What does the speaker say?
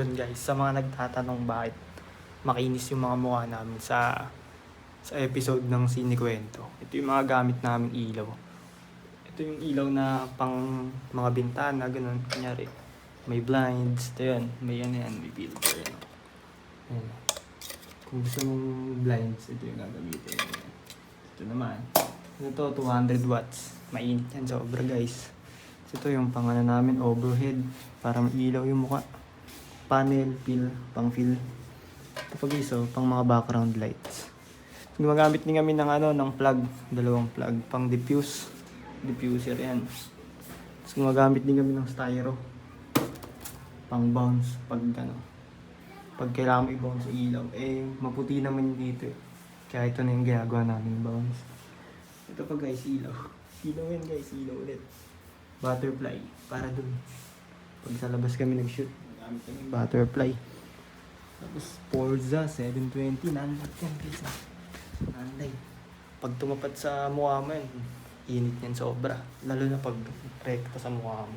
Yun guys, sa mga nagtatanong bakit makinis yung mga mukha namin sa episode ng Sinikwento. Ito yung mga gamit naming ilaw. Ito yung ilaw na pang mga bintana, ganun. Kunyari, may blinds, ito yan, may ano yan, may filter. Yan. Ayan. Kung gusto mong blinds, ito yung gagamitin. Ayan. Ito naman. Ito, 200 watts. Mainit yan sobra guys. Ito yung pang ano namin, overhead, para mailaw yung mukha. Panel, pang fill. Kapag iso, pang mga background lights. Gumagamit din kami ng plug, dalawang plug, pang diffuser yan. Tapos gumagamit din kami ng styro, pang bounce, pag kailangan mo i-bounce sa ilaw. Maputi naman dito eh. Kaya ito na yung ginagawa namin, bounce. Ito pa guys, ilaw. Ilaw yan guys, ilaw ulit. Butterfly, para dun. Pag sa labas kami nag-shoot, gamit kami butterfly. Tapos Forza 720, nanlight yan guys. Nanlight. Pag tumapat sa mukha mo yan, init yan sobra. Lalo na pag rekta sa mukha mo.